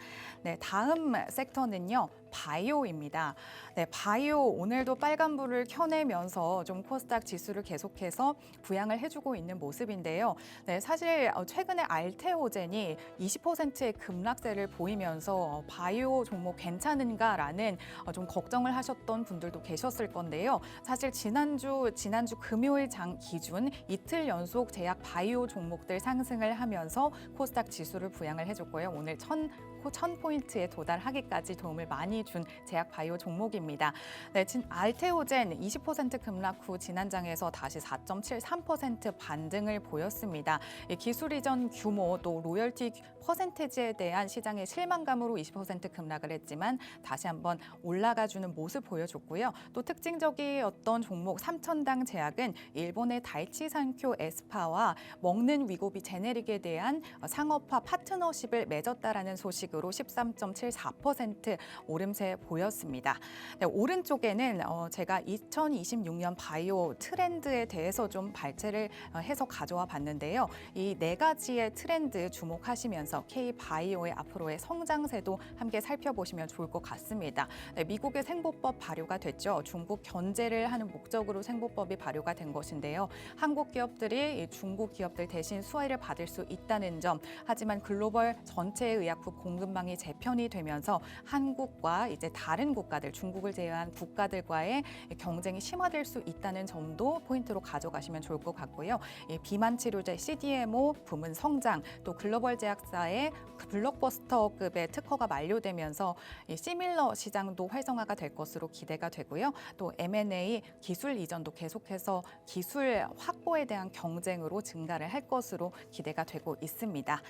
네, 다음 섹터는요. 바이오입니다. 네, 바이오 오늘도 빨간불을 켜내면서 좀 코스닥 지수를 계속해서 부양을 해주고 있는 모습인데요. 네, 사실 최근에 알테오젠이 20%의 급락세를 보이면서 바이오 종목 괜찮은가라는 좀 걱정을 하셨던 분들도 계셨을 건데요. 사실 지난주 금요일 장 기준 이틀 연속 제약 바이오 종목들 상승을 하면서 코스닥 지수를 부양을 해줬고요. 오늘 1000포인트에 도달하기까지 도움을 많이 준 제약 바이오 종목입니다. 네, 알테오젠 20% 급락 후 지난장에서 다시 4.73% 반등을 보였습니다. 기술 이전 규모 또 로열티 퍼센테지에 대한 시장의 실망감으로 20% 급락을 했지만 다시 한번 올라가주는 모습 보여줬고요. 또 특징적이었던 종목 삼천당 제약은 일본의 다이치산쿄 에스파와 먹는 위고비 제네릭에 대한 상업화 파트너십을 맺었다라는 소식으로 13.74% 오름세 보였습니다. 네, 오른쪽에는 제가 2026년 바이오 트렌드에 대해서 좀 발제를 해서 가져와 봤는데요. 이 네 가지의 트렌드 주목하시면서 K바이오의 앞으로의 성장세도 함께 살펴보시면 좋을 것 같습니다. 네, 미국의 생보법 발효가 됐죠. 중국 견제를 하는 목적으로 생보법이 발효가 된 것인데요. 한국 기업들이 중국 기업들 대신 수혜를 받을 수 있다는 점, 하지만 글로벌 전체 의약품 공급망이 재편이 되면서 한국과 이제 다른 국가들, 중국을 제외한 국가들과의 경쟁이 심화될 수 있다는 점도 포인트로 가져가시면 좋을 것 같고요. 이 비만 치료제 CDMO 부문 성장, 또 글로벌 제약사의 블록버스터급의 특허가 만료되면서 이 시밀러 시장도 활성화가 될 것으로 기대가 되고요. 또 M&A 기술 이전도 계속해서 기술 확보에 대한 경쟁으로 증가를 할 것으로 기대가 되고 있습니다.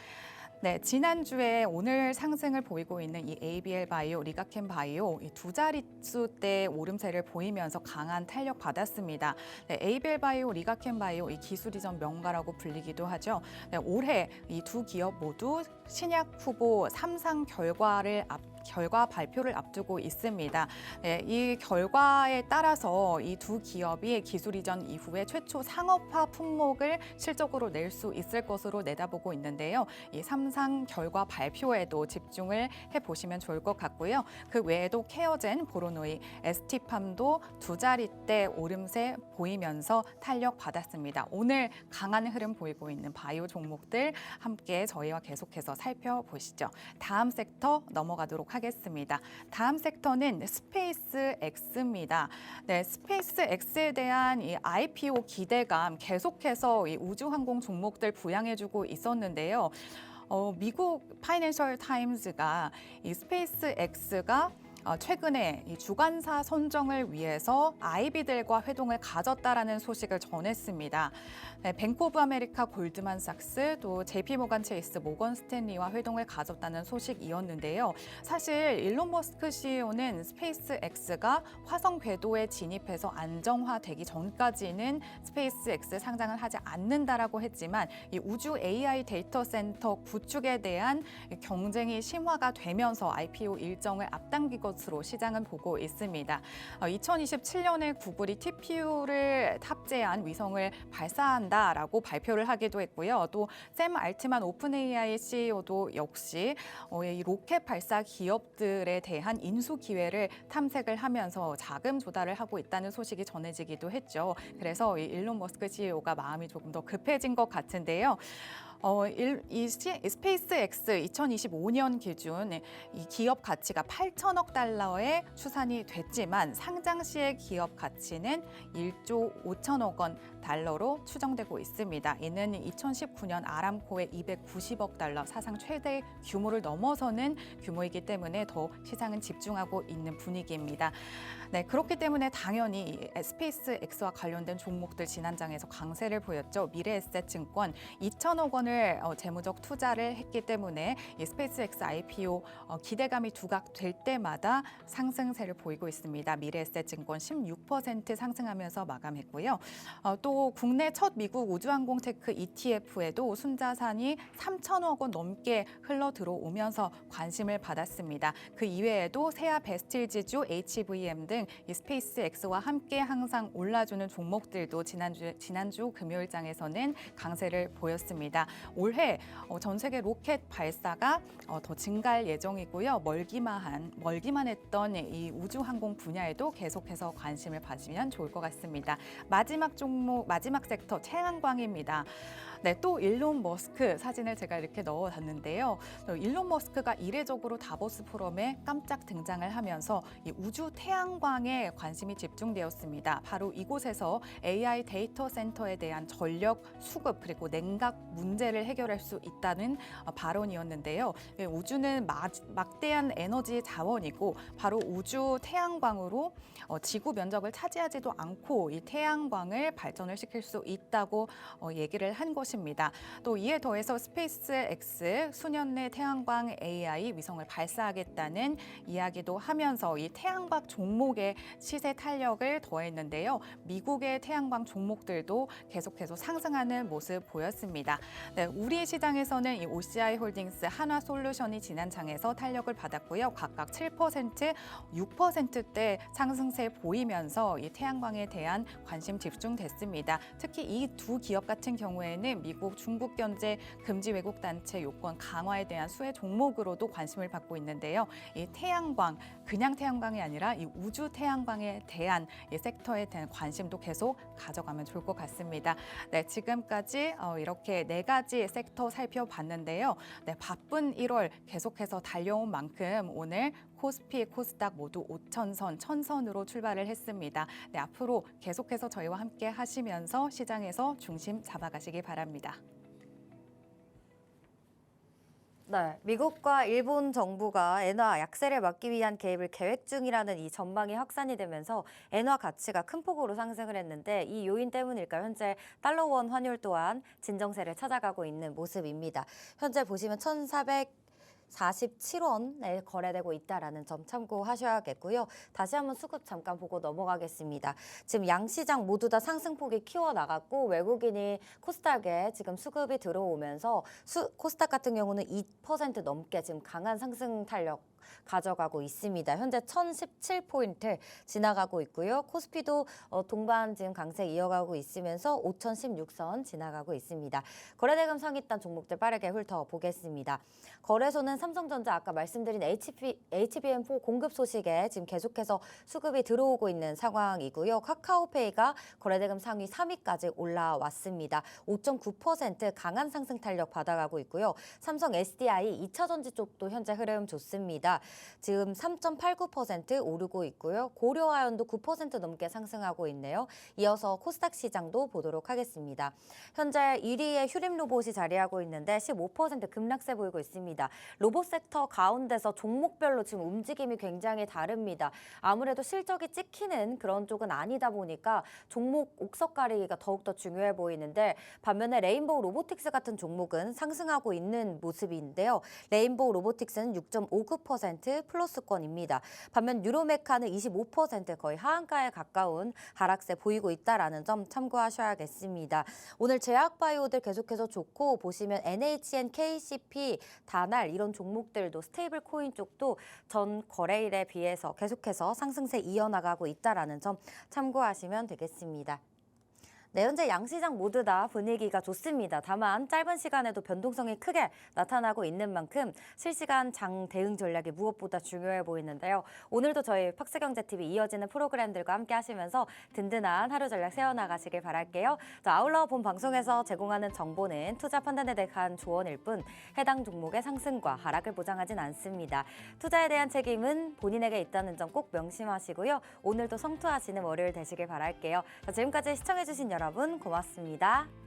네, 지난주에 오늘 상승을 보이고 있는 이 ABL 바이오, 리가켄 바이오 이 두 자릿수대 오름세를 보이면서 강한 탄력 받았습니다. 네, ABL 바이오, 리가켄 바이오 이 기술 이전 명가라고 불리기도 하죠. 네, 올해 이 두 기업 모두 신약 후보 3상 결과 발표를 앞두고 있습니다. 네, 이 결과에 따라서 이 두 기업이 기술 이전 이후에 최초 상업화 품목을 실적으로 낼 수 있을 것으로 내다보고 있는데요. 이 3상 결과 발표에도 집중을 해보시면 좋을 것 같고요. 그 외에도 케어젠, 보로노이, ST팜도 두 자릿대 오름세 보이면서 탄력 받았습니다. 오늘 강한 흐름 보이고 있는 바이오 종목들 함께 저희와 계속해서 살펴보시죠. 다음 섹터 넘어가도록 하겠습니다. 다음 섹터는 스페이스 X입니다. 네, 스페이스 X에 대한 이 IPO 기대감 계속해서 이 우주항공 종목들 부양해주고 있었는데요. 미국 파이낸셜 타임즈가 이 스페이스 X가 최근에 이 주관사 선정을 위해서 아이비들과 회동을 가졌다라는 소식을 전했습니다. 네, 뱅크 오브 아메리카, 골드만삭스, 또 JP모간 체이스, 모건 스탠리와 회동을 가졌다는 소식이었는데요. 사실 일론 머스크 CEO는 스페이스 X가 화성 궤도에 진입해서 안정화되기 전까지는 스페이스 X 상장을 하지 않는다라고 했지만 이 우주 AI 데이터 센터 구축에 대한 경쟁이 심화가 되면서 IPO 일정을 앞당긴 것으로 시장은 보고 있습니다. 2027년에 구글이 TPU를 탑재한 위성을 발사한다라고 발표를 하기도 했고요. 또 샘 알트만 오픈 AI CEO도 역시 이 로켓 발사 기업들에 대한 인수 기회를 탐색을 하면서 자금 조달을 하고 있다는 소식이 전해지기도 했죠. 그래서 이 일론 머스크 CEO가 마음이 조금 더 급해진 것 같은데요. 이 스페이스 X 2025년 기준 이 기업 가치가 8천억 달러에 추산이 됐지만 상장 시의 기업 가치는 1조 5천억 원 달러로 추정되고 있습니다. 이는 2019년 아람코의 290억 달러 사상 최대 규모를 넘어서는 규모이기 때문에 더 시장은 집중하고 있는 분위기입니다. 네, 그렇기 때문에 당연히 스페이스 X와 관련된 종목들 지난장에서 강세를 보였죠. 미래에셋증권 2천억 원을 재무적 투자를 했기 때문에 이 스페이스 X IPO 기대감이 두각될 때마다 상승세를 보이고 있습니다. 미래에셋증권 16% 상승하면서 마감했고요. 또 국내 첫 미국 우주항공 테크 ETF에도 순자산이 3천억 원 넘게 흘러 들어오면서 관심을 받았습니다. 그 이외에도 세아 베스틸지주, HVM 등 이 스페이스 X와 함께 항상 올라주는 종목들도 지난주 금요일장에서는 강세를 보였습니다. 올해 전 세계 로켓 발사가 더 증가할 예정이고요. 멀기만 했던 이 우주항공 분야에도 계속해서 관심을 가지면 좋을 것 같습니다. 마지막 종목, 마지막 섹터 태양광입니다. 네, 또 일론 머스크 사진을 제가 이렇게 넣어놨는데요. 일론 머스크가 이례적으로 다보스 포럼에 깜짝 등장을 하면서 이 우주 태양광에 관심이 집중되었습니다. 바로 이곳에서 AI 데이터 센터에 대한 전력 수급 그리고 냉각 문제를 해결할 수 있다는 발언이었는데요. 우주는 막대한 에너지 자원이고 바로 우주 태양광으로 지구 면적을 차지하지도 않고 이 태양광을 발전을 시킬 수 있다고 얘기를 한 것입니다. 또 이에 더해서 스페이스 X 수년 내 태양광 AI 위성을 발사하겠다는 이야기도 하면서 이 태양광 종목의 시세 탄력을 더했는데요. 미국의 태양광 종목들도 계속해서 상승하는 모습 보였습니다. 네, 우리 시장에서는 이 OCI 홀딩스, 한화솔루션이 지난 장에서 탄력을 받았고요. 각각 7%, 6%대 상승세 보이면서 이 태양광에 대한 관심 집중됐습니다. 특히 이 두 기업 같은 경우에는 미국, 중국 견제 금지 외국 단체 요건 강화에 대한 수혜 종목으로도 관심을 받고 있는데요. 이 태양광, 그냥 태양광이 아니라 이 우주 태양광에 대한 이 섹터에 대한 관심도 계속 가져가면 좋을 것 같습니다. 네, 지금까지 이렇게 네 가지 가지 섹터 살펴봤는데요. 네, 바쁜 1월 계속해서 달려온 만큼 오늘 코스피, 코스닥 모두 5,000선, 1,000선으로 출발을 했습니다. 네, 앞으로 계속해서 저희와 함께 하시면서 시장에서 중심 잡아가시기 바랍니다. 네, 미국과 일본 정부가 엔화 약세를 막기 위한 개입을 계획 중이라는 이 전망이 확산이 되면서 엔화 가치가 큰 폭으로 상승을 했는데 이 요인 때문일까요? 현재 달러 원 환율 또한 진정세를 찾아가고 있는 모습입니다. 현재 보시면 1,447원에 거래되고 있다라는 점 참고하셔야겠고요. 다시 한번 수급 잠깐 보고 넘어가겠습니다. 지금 양시장 모두 다 상승폭이 키워나갔고 외국인이 코스닥에 지금 수급이 들어오면서 코스닥 같은 경우는 2% 넘게 지금 강한 상승 탄력 가져가고 있습니다. 현재 1,017포인트 지나가고 있고요. 코스피도 동반 지금 강세 이어가고 있으면서 5,016선 지나가고 있습니다. 거래대금 상위단 종목들 빠르게 훑어보겠습니다. 거래소는 삼성전자 아까 말씀드린 HBM4 공급 소식에 지금 계속해서 수급이 들어오고 있는 상황이고요. 카카오페이가 거래대금 상위 3위까지 올라왔습니다. 5.9% 강한 상승 탄력 받아가고 있고요. 삼성 SDI 2차전지 쪽도 현재 흐름 좋습니다. 지금 3.89% 오르고 있고요. 고려아연도 9% 넘게 상승하고 있네요. 이어서 코스닥 시장도 보도록 하겠습니다. 현재 1위에 휴림 로봇이 자리하고 있는데 15% 급락세 보이고 있습니다. 로봇 섹터 가운데서 종목별로 지금 움직임이 굉장히 다릅니다. 아무래도 실적이 찍히는 그런 쪽은 아니다 보니까 종목 옥석 가리기가 더욱더 중요해 보이는데 반면에 레인보우 로보틱스 같은 종목은 상승하고 있는 모습인데요. 레인보우 로보틱스는 6.59% 플러스권입니다. 반면 유로메카는 25% 거의 하한가에 가까운 하락세 보이고 있다라는 점 참고하셔야겠습니다. 오늘 제약바이오들 계속해서 좋고 보시면 NHN, KCP, 다날 이런 종목들도 스테이블 코인 쪽도 전 거래일에 비해서 계속해서 상승세 이어나가고 있다라는 점 참고하시면 되겠습니다. 네, 현재 양시장 모두 다 분위기가 좋습니다. 다만 짧은 시간에도 변동성이 크게 나타나고 있는 만큼 실시간 장 대응 전략이 무엇보다 중요해 보이는데요. 오늘도 저희 팍스경제TV 이어지는 프로그램들과 함께 하시면서 든든한 하루 전략 세워나가시길 바랄게요. 아울러 본 방송에서 제공하는 정보는 투자 판단에 대한 조언일 뿐 해당 종목의 상승과 하락을 보장하진 않습니다. 투자에 대한 책임은 본인에게 있다는 점 꼭 명심하시고요. 오늘도 성투하시는 월요일 되시길 바랄게요. 지금까지 시청해주신 여러분 고맙습니다.